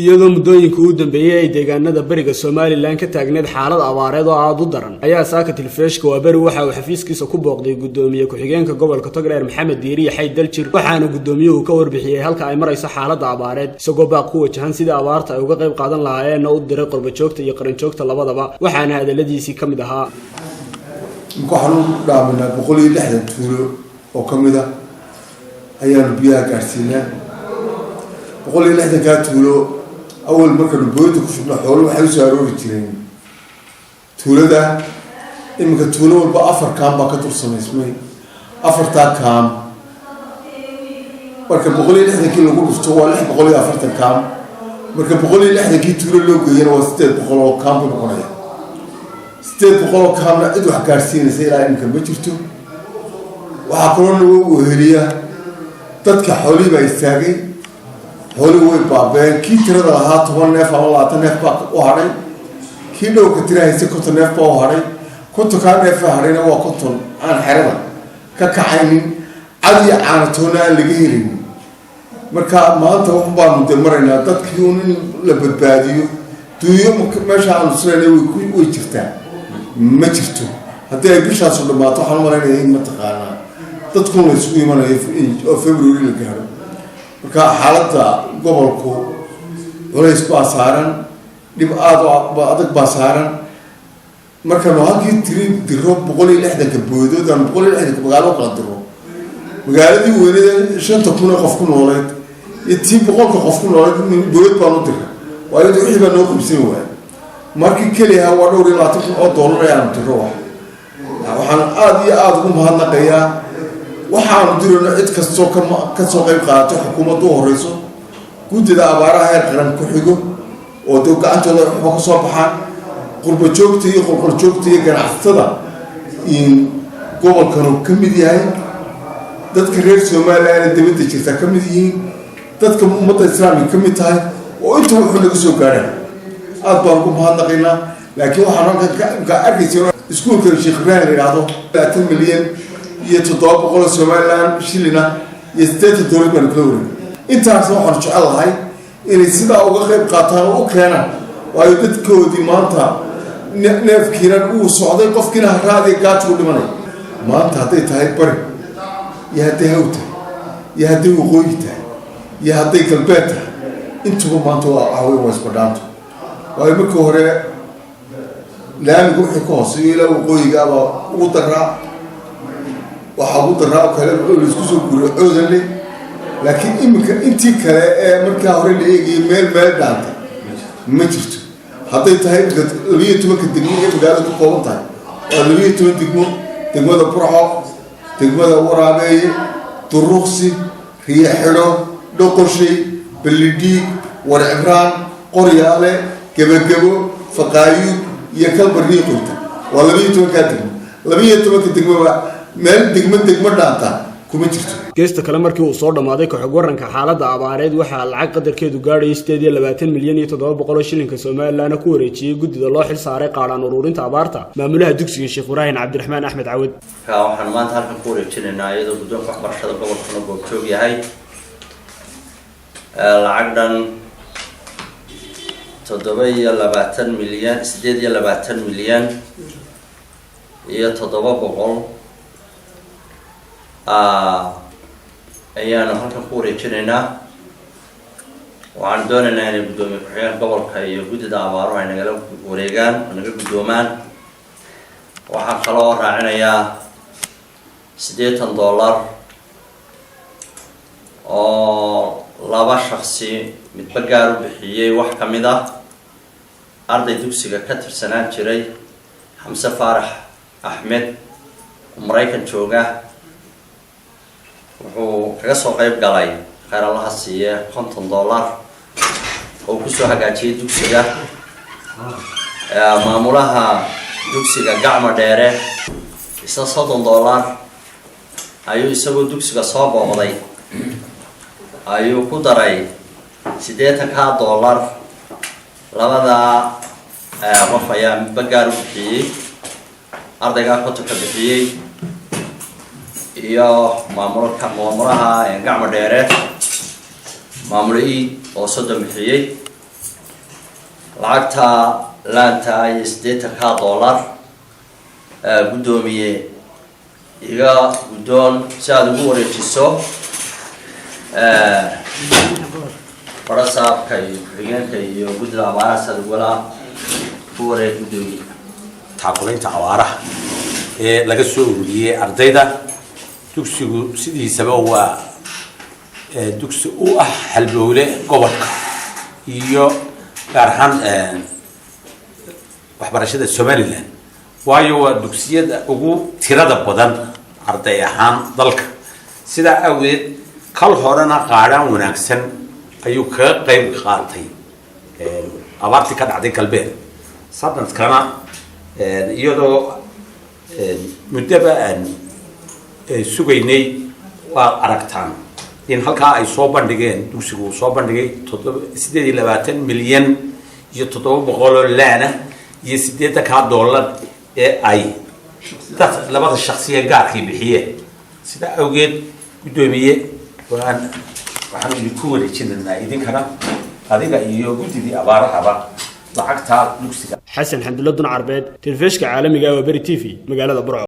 iyadoo muddooyinka ugu dambeeyay ay deegaanada bariga Soomaaliland ka taagneed xaalad abaareed oo aad u daran ayaa saaka Telefishka waa bari waxa uu xafiiskiisa ku booqday gudoomiye ku-xigeenka gobolka Togdheer Maxamed Diiriye Xayd Daljir waxaana gudoomiyuhu ka warbixiyay halka ay marayso xaaladda abaareed isagoo baaq ku wajahan sida abaarta ay uga qayb qaadan lahaayeen oo u diray qurba joogta iyo qaran joogta labadaba waxaana hadaladiisii kamid ahaa waxaanu dhaaminaa 160 tuulo oo kamid ah ayaan biyaha gaarsiinaa 160 ka tuulo أول مرة نبويته كشفنا حوله وحيو سعروه التيرين تولة ده إما كتولة والبا أفر كام باكتور سنة اسمه أفر تا كام مركب بقولي لحظة كي نقول فتوى لح بقولي أفر تا كام مركب بقولي لحظة كي تولة لو جينا وستة بقولوا كام بقولي ستة بقولوا كام لا إدو حكارسين سيرا إنك بتشوفتو وحكرون وهرية تدك حولي بيستاجي هوليوود بابين كي ترى لها 10 نفر ولا 10 نفر وهاري كي لو كتير هيك كنت نفر وهاري كنت كان نفر هارينا وكنت عن حرمة كعينين عادي عن تونا لجيرين مركا ما أنت وحبان مدمرنا تذكرون لبدباديو تويوم مش عن سنة ويجفتها ما جفتو حتى يبيش هالصدق ما تحرم ولا نهين ما تقارنا تدخل يسوي من فبراير الجهر marka xaaladda gobolku walays baa saaran dib adag baa saaran marka halkii tirib diro 160 ka boodood aan 160 magaalo kala diro magaaladii weynada 5,000 qof ku noolayd iyo 100 qof ku noolayd bood baan u diray waayo wixii baa noo qabsan waay markii kaliya waa $20 ayaan diro waxaan aad iyo aad ugu mahadnaqayaa waxaan dirno cid kasto ka soo qayb qaato xukuumaddu horeyso gudida abaaraha heer qaran ku xigo oo dad gacantooda wax ka soo baxaan qurba joogta iyo qolqol joogta iyo ganacsatada in gobolkan uu kamid yahay dadka reer Soomaaliland dibadda jirta kamid yihiin dadka ummadda islaamka kamid tahay oo inta wuxuu naga soo gaaray aad baan ku mahadnaqaynaa laakiin waxaan ka arkaysaa iskuulka Sheekh Ibrahim yiraahdo 30 milyan iyo 700 Soomaaliland shilina iyo 8 doolar baan kula wareegay intaas waxaan jecelahay inay sida uga qayb qaataan oo keenan waayo dadkoodii maanta neefkiiran uu socday qofkina raadi gaaj u dhimanay maanta haday tahay bari iyo haday hawta iyo haday waqooyita iyo haday galbeedta intuba maanta waa away wasbadaanto waayo markii hore laamigu wixii ka hooseeyo ilaa waqooyiga ugu daraa waxa ugu daraa kale oo isku soo guuray coodanle laakiin imika intii kale ee markaa hore la eegay meel dhaanta ma jirto haday tahay 12 degmo ee magaalada ku kooban tahay waa 12 degmo degmada Burco degmada Waraabeeye Duruqsi Riyaxiro Dhoqoshay Balidi Warcibraan Qoryaale Gabagabo Faqaayu iyo Kalbariiqoyta waa 12 degmo meel degmo dhaanta kuma jirto geesta kale markii uu soo dhamaaday koox waranka xaaladda abaareed waxa lacag qadarkeedu gaadhay 28 milyan iyo 700 shilinka Soomaaliland ku wareejiyay gudida loo xil saaray qaadaan ururinta abaarta maamulaha dugsiga Sheekh Ibrahim Cabdiraxmaan Axmed Cawad waxaan maanta halkan ku wareejinaynaa iyadoo guddoonka waxbarashada gobolka goobjoog yahay lacag dhan 27 milyan 28 milyan iyo 700 ayaan halkan ku wareejinaynaa waxaan doonaynaa inay gudoomiye ku-xigeenka gobolka iyo gudida abaaruhu ay nagala wareegaan oo naga gudoomaan waxaan kaloo raacinayaa $80 oo laba shakhsi midba gaar u bixiyay wax ka mid ah arday dugsiga ka tirsanaan jiray Xamse Faarax Axmed oo Mareykan jooga wuxuu kaga soo qayb galay khayr Allah siiye $50 oo ku soo hagaajiyay dugsiga maamulaha dugsiga Gacmo Dheere isa $30 ayuu isagoo dugsiga soo booqday ayuu ku daray $80 labada qof ayaa bagaar u bixiyay ardayga ka bixiyay iyo maamulaha Gacmo Dheere maamulay oo 30 bixiyay lacagta laanta ay $80 gudoomiye iga gudoon si aad ugu wareejiso barasaabka iyo xigeenka iyo gudida abaaraha sad wala ku wareeg gudoomiye taakulaynta abaaraha ee laga soo ururiyay ardayda dugsigu sidiisaba waa dugsi u ah halbowle gobolka iyo gaar ahaan waxbarashada Somaliland waayo waa dugsiyada ugu tirada badan arday ahaan dalka sida awgeed kal horena qaadaan wanaagsan ayuu ka qayb qaatay abaartii ka dhacday galbeed sanadkana iyadoo mudaba aan sugaynay waa aragtaan in halka ay soo bandhigeen dugsigu soo bandhigay 820 milyan iyo 700 laana iyo $8 ee ay dad labada shakhsiye gaarkii bixiyeen sida awgeed gudoomiye waxaan idinku wareejinaynaa idinkana adiga iyo gudidii abaarahaba lacagta dugsiga xasan xamdulla dun carbeed telefishka caalamiga ah ee Bari TV magaalada Burco.